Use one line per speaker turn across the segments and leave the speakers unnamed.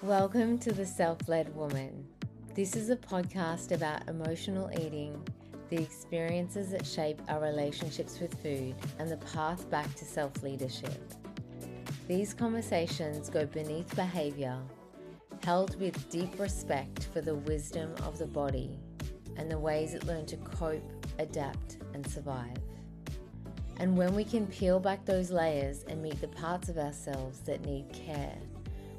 Welcome to The Self-Led Woman. This is a podcast about emotional eating, the experiences that shape our relationships with food, and the path back to self-leadership. These conversations go beneath behavior, held with deep respect for the wisdom of the body and the ways it learned to cope, adapt, and survive. And when we can peel back those layers and meet the parts of ourselves that need care,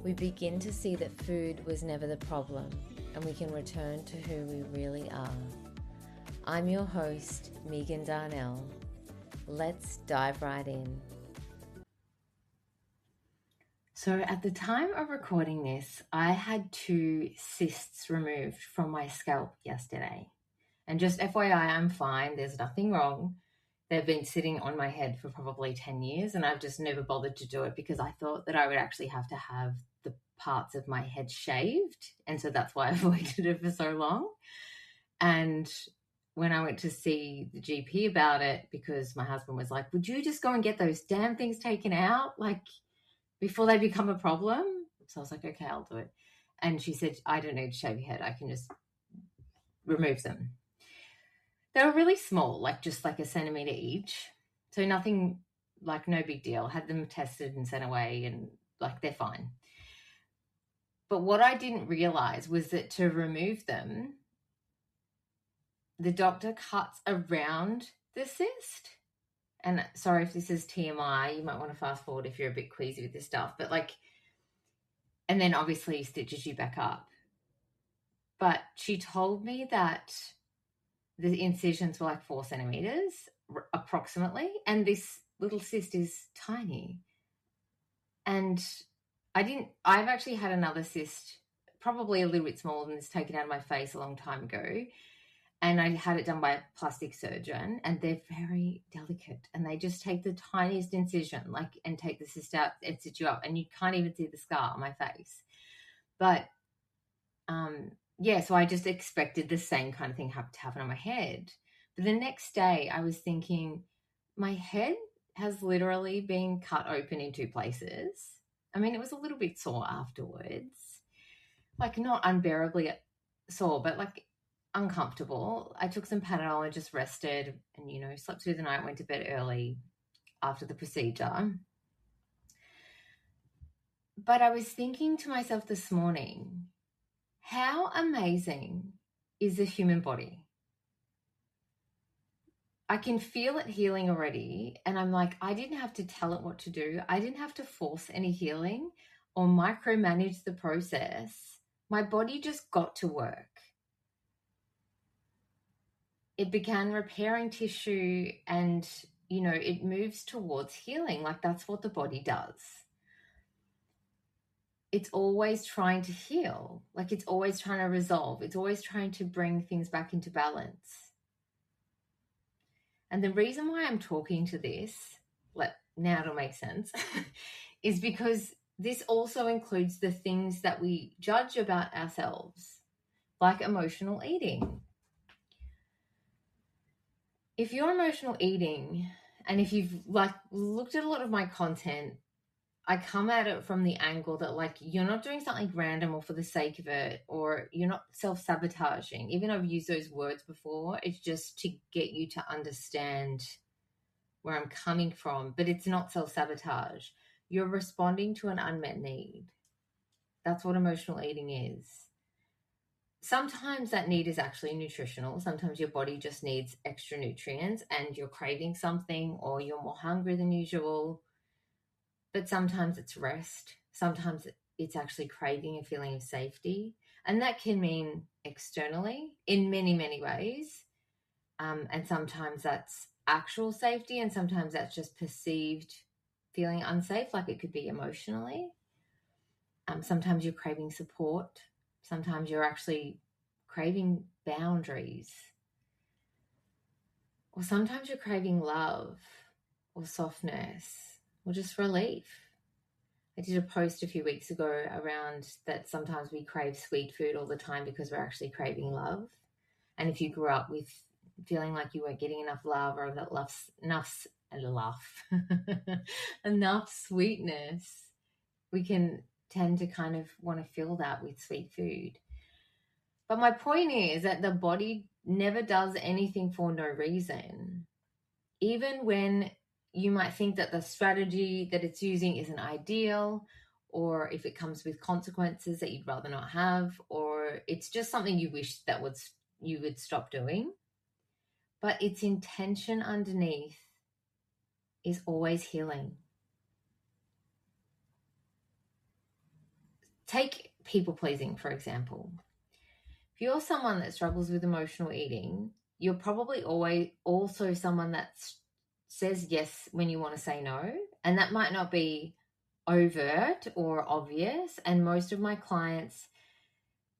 we begin to see that food was never the problem, and we can return to who we really are. I'm your host, Megan Darnell. Let's dive right in. So at the time of recording this, I had 2 cysts removed from my scalp yesterday. And just FYI, I'm fine. There's nothing wrong. They've been sitting on my head for probably 10 years, and I've just never bothered to do it because I thought that I would actually have to have the parts of my head shaved. And so that's why I avoided it for so long. And when I went to see the GP about it, because my husband was like, would you just go and get those damn things taken out, like, before they become a problem? So I was like, okay, I'll do it. And she said, I don't need to shave your head. I can just remove them. They were really small, like just like a centimetre each. So nothing, like no big deal. Had them tested and sent away and like they're fine. But what I didn't realise was that to remove them, the doctor cuts around the cyst. And sorry if this is TMI, you might want to fast forward if you're a bit queasy with this stuff. But like, and then obviously he stitches you back up. But she told me that the incisions were like 4 centimetres approximately. And this little cyst is tiny. And I've actually had another cyst, probably a little bit smaller than this, taken out of my face a long time ago. And I had it done by a plastic surgeon, and they're very delicate. And they just take the tiniest incision, like, and take the cyst out and stitch you up. And you can't even see the scar on my face. But, so I just expected the same kind of thing to happen on my head. But the next day I was thinking, my head has literally been cut open in 2 places. I mean, it was a little bit sore afterwards, like not unbearably sore, but like uncomfortable. I took some Panadol and just rested and, slept through the night, went to bed early after the procedure. But I was thinking to myself this morning, how amazing is the human body? I can feel it healing already. And I'm like, I didn't have to tell it what to do. I didn't have to force any healing or micromanage the process. My body just got to work. It began repairing tissue and, it moves towards healing. Like that's what the body does. It's always trying to heal. Like it's always trying to resolve. It's always trying to bring things back into balance. And the reason why I'm talking to this, now it'll make sense, is because this also includes the things that we judge about ourselves, like emotional eating. If you're emotional eating, and if you've looked at a lot of my content, I come at it from the angle that you're not doing something random or for the sake of it, or you're not self-sabotaging. Even though I've used those words before, it's just to get you to understand where I'm coming from, but it's not self-sabotage. You're responding to an unmet need. That's what emotional eating is. Sometimes that need is actually nutritional. Sometimes your body just needs extra nutrients and you're craving something or you're more hungry than usual. But sometimes it's rest. Sometimes it's actually craving a feeling of safety. And that can mean externally in many, many ways. And sometimes that's actual safety, and sometimes that's just perceived feeling unsafe, like it could be emotionally. Sometimes you're craving support. Sometimes you're actually craving boundaries. Or sometimes you're craving love or softness or just relief. I did a post a few weeks ago around that sometimes we crave sweet food all the time because we're actually craving love. And if you grew up with feeling like you weren't getting enough love or that enough sweetness, we can tend to kind of want to fill that with sweet food. But my point is that the body never does anything for no reason. Even when you might think that the strategy that it's using isn't ideal, or if it comes with consequences that you'd rather not have, or it's just something you wish that you would stop doing. But its intention underneath is always healing. Take people pleasing, for example. If you're someone that struggles with emotional eating, you're probably always also someone that says yes when you want to say no. And that might not be overt or obvious. And most of my clients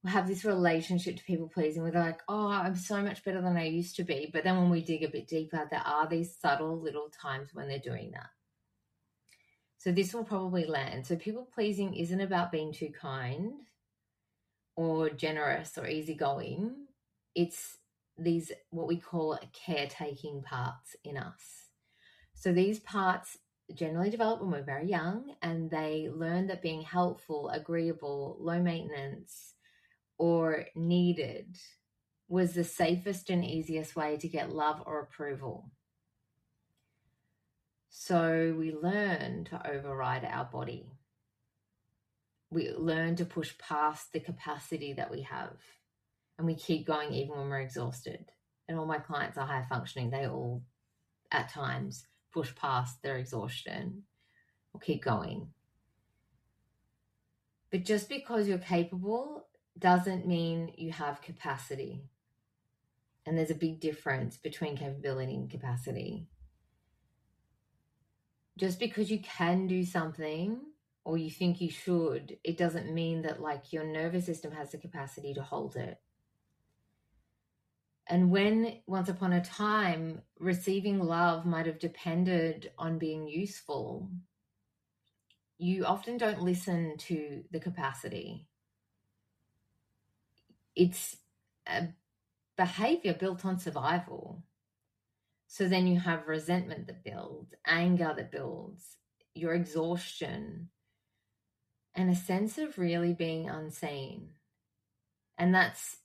have this relationship to people pleasing where they're like, oh, I'm so much better than I used to be. But then when we dig a bit deeper, there are these subtle little times when they're doing that. So this will probably land. So people pleasing isn't about being too kind or generous or easygoing. It's these, what we call caretaking parts in us. So these parts generally develop when we're very young, and they learn that being helpful, agreeable, low maintenance, or needed was the safest and easiest way to get love or approval. So we learn to override our body. We learn to push past the capacity that we have, and we keep going even when we're exhausted. And all my clients are high functioning. They all, at times, push past their exhaustion or keep going. But just because you're capable doesn't mean you have capacity. And there's a big difference between capability and capacity. Just because you can do something or you think you should, it doesn't mean that like your nervous system has the capacity to hold it. And when once upon a time receiving love might have depended on being useful, you often don't listen to the capacity. It's a behavior built on survival. So then you have resentment that builds, anger that builds, your exhaustion, and a sense of really being unseen. And that's,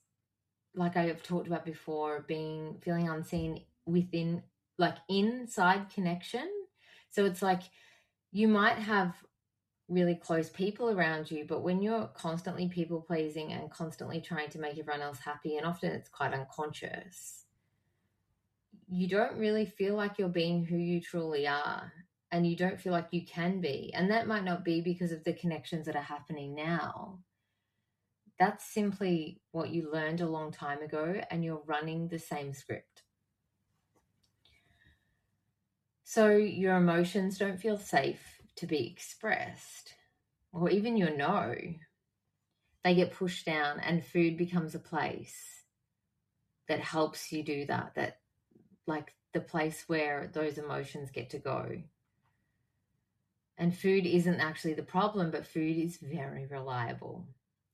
like I have talked about before, feeling unseen within, like inside connection. So it's like you might have really close people around you, but when you're constantly people pleasing and constantly trying to make everyone else happy, and often it's quite unconscious, you don't really feel like you're being who you truly are, and you don't feel like you can be. And that might not be because of the connections that are happening now. That's simply what you learned a long time ago, and you're running the same script. So your emotions don't feel safe to be expressed, or even your no. They get pushed down, and food becomes a place that helps you do that like the place where those emotions get to go. And food isn't actually the problem, but food is very reliable.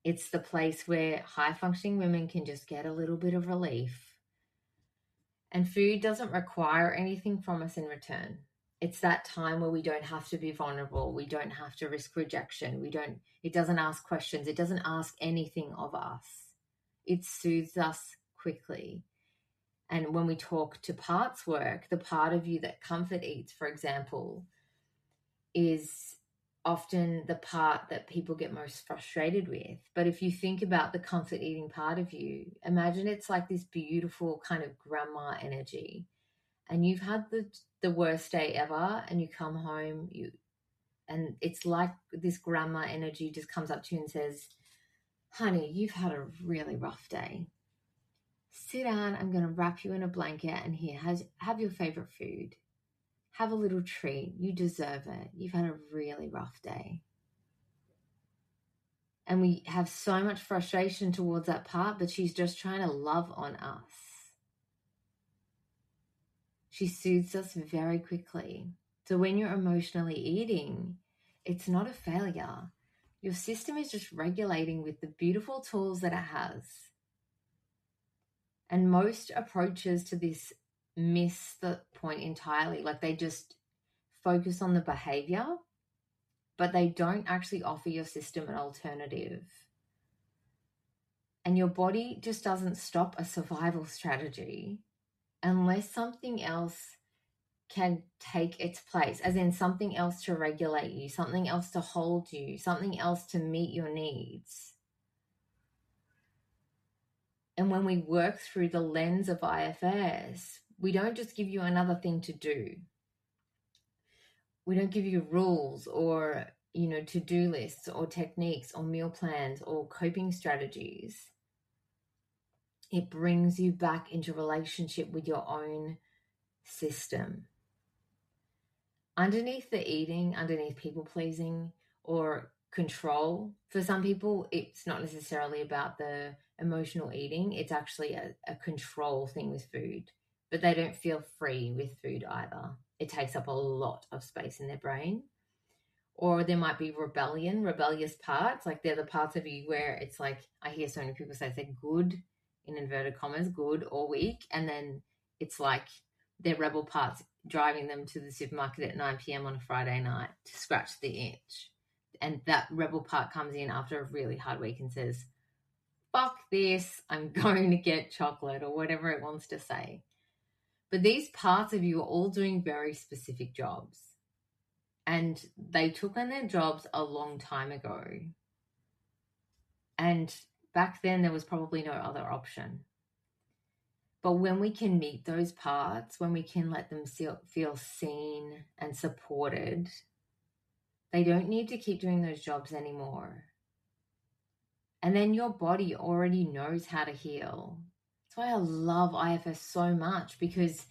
It's the place where high functioning women can just get a little bit of relief. And food doesn't require anything from us in return. It's that time where we don't have to be vulnerable. We don't have to risk rejection. It doesn't ask questions. It doesn't ask anything of us. It soothes us quickly. And when we talk to parts work, the part of you that comfort eats, for example, is often the part that people get most frustrated with. But if you think about the comfort eating part of you, imagine it's like this beautiful kind of grandma energy. And you've had the worst day ever, and you come home, and it's like this grandma energy just comes up to you and says, honey, you've had a really rough day. Sit down, I'm going to wrap you in a blanket, and here, have your favorite food. Have a little treat. You deserve it. You've had a really rough day. And we have so much frustration towards that part, but she's just trying to love on us. She soothes us very quickly. So when you're emotionally eating, it's not a failure. Your system is just regulating with the beautiful tools that it has. And most approaches to this miss the point entirely. Like they just focus on the behavior but they don't actually offer your system an alternative. And your body just doesn't stop a survival strategy unless something else can take its place, as in something else to regulate you, something else to hold you, something else to meet your needs. And when we work through the lens of IFS, we don't just give you another thing to do. We don't give you rules or, to-do lists or techniques or meal plans or coping strategies. It brings you back into relationship with your own system. Underneath the eating, underneath people pleasing or control, for some people, it's not necessarily about the emotional eating. It's actually a control thing with food, but they don't feel free with food either. It takes up a lot of space in their brain. Or there might be rebellious parts, like they're the parts of you where it's like, I hear so many people say they're good, in inverted commas, good or weak, and then it's like their rebel parts driving them to the supermarket at 9 p.m. on a Friday night to scratch the itch. And that rebel part comes in after a really hard week and says, fuck this, I'm going to get chocolate, or whatever it wants to say. But these parts of you are all doing very specific jobs. And they took on their jobs a long time ago. And back then, there was probably no other option. But when we can meet those parts, when we can let them feel seen and supported, they don't need to keep doing those jobs anymore. And then your body already knows how to heal. That's why I love IFS so much, because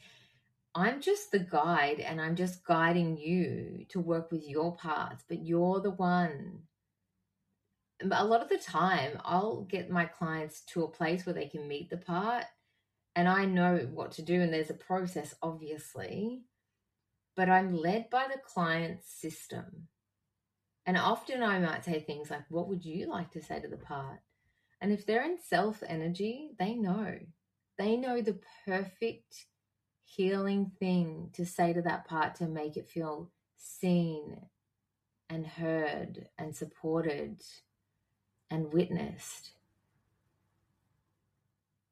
I'm just the guide and I'm just guiding you to work with your parts, but you're the one. But a lot of the time, I'll get my clients to a place where they can meet the part, and I know what to do, and there's a process, obviously, but I'm led by the client's system. And often I might say things like, what would you like to say to the part? And if they're in self energy, they know. They know the perfect healing thing to say to that part to make it feel seen and heard and supported and witnessed.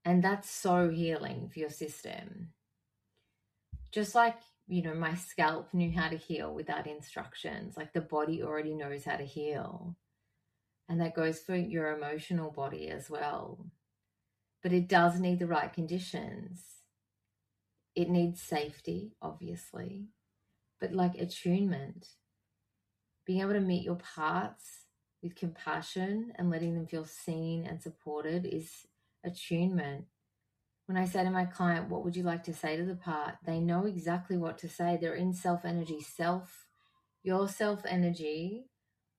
And that's so healing for your system. Just like, my scalp knew how to heal without instructions, like the body already knows how to heal. And that goes for your emotional body as well. But it does need the right conditions. It needs safety, obviously, but like attunement, being able to meet your parts with compassion and letting them feel seen and supported is attunement. When I say to my client, what would you like to say to the part? They know exactly what to say. They're in self energy. Your self energy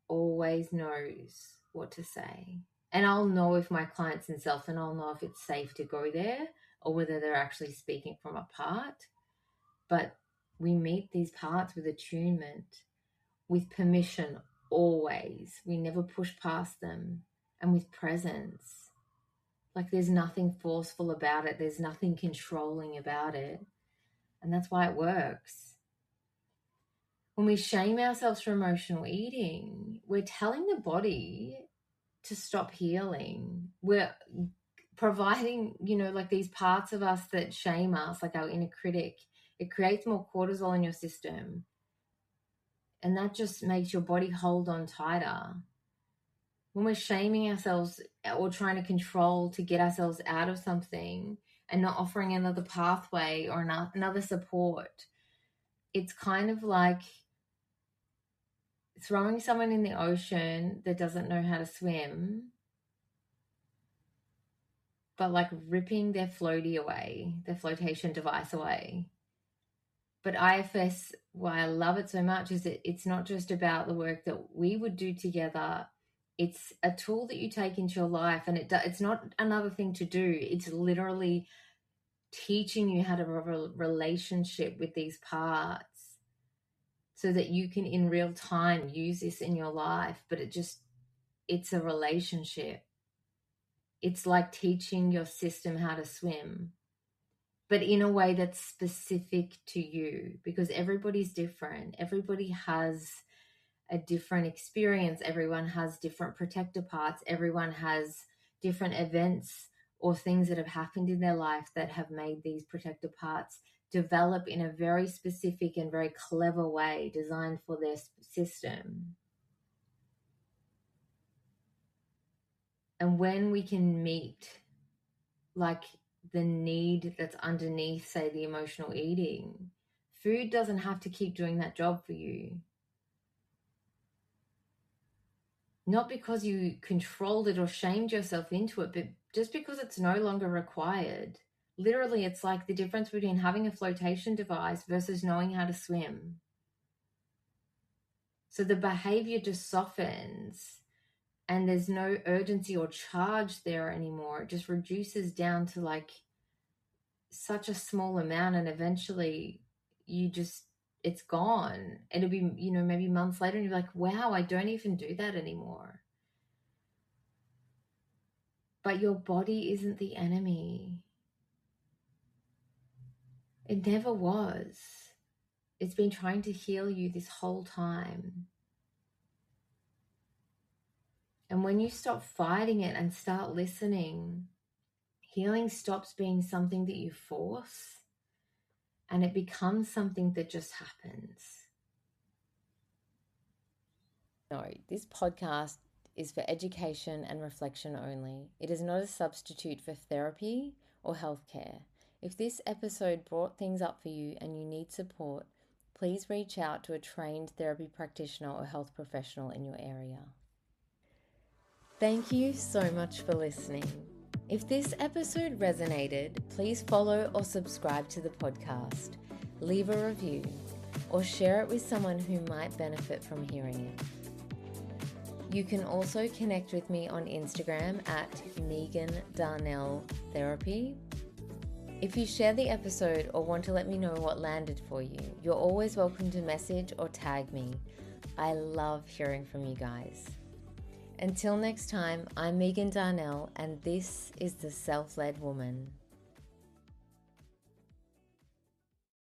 always knows what to say. And I'll know if my client's in self, and I'll know if it's safe to go there or whether they're actually speaking from a part. But we meet these parts with attunement, with permission always. We never push past them, and with presence. Like there's nothing forceful about it. There's nothing controlling about it. And that's why it works. When we shame ourselves for emotional eating, we're telling the body to stop healing. We're providing, like these parts of us that shame us, like our inner critic. It creates more cortisol in your system. And that just makes your body hold on tighter. When we're shaming ourselves or trying to control to get ourselves out of something and not offering another pathway or another support, it's kind of like throwing someone in the ocean that doesn't know how to swim, but like ripping their floaty away, their flotation device away. But IFS, why I love it so much is that it's not just about the work that we would do together. It's a tool that you take into your life, and it's not another thing to do. It's literally teaching you how to have a relationship with these parts so that you can in real time use this in your life. But it's a relationship. It's like teaching your system how to swim, but in a way that's specific to you, because everybody's different. Everybody has a different experience. Everyone has different protector parts. Everyone has different events or things that have happened in their life that have made these protector parts develop in a very specific and very clever way designed for their system. And when we can meet like the need that's underneath, say, the emotional eating, food doesn't have to keep doing that job for you. Not because you controlled it or shamed yourself into it, but just because it's no longer required. Literally, it's like the difference between having a flotation device versus knowing how to swim. So the behavior just softens and there's no urgency or charge there anymore. It just reduces down to like such a small amount, and eventually it's gone. It'll be, maybe months later and you're like, wow, I don't even do that anymore. But your body isn't the enemy. It never was. It's been trying to heal you this whole time. And when you stop fighting it and start listening, healing stops being something that you force and it becomes something that just happens. No, this podcast is for education and reflection only. It is not a substitute for therapy or healthcare. If this episode brought things up for you and you need support, please reach out to a trained therapy practitioner or health professional in your area. Thank you so much for listening. If this episode resonated, please follow or subscribe to the podcast, leave a review, or share it with someone who might benefit from hearing it. You can also connect with me on Instagram at Megan Darnell Therapy. If you share the episode or want to let me know what landed for you, you're always welcome to message or tag me. I love hearing from you guys. Until next time, I'm Megan Darnell, and this is The Self-Led Woman.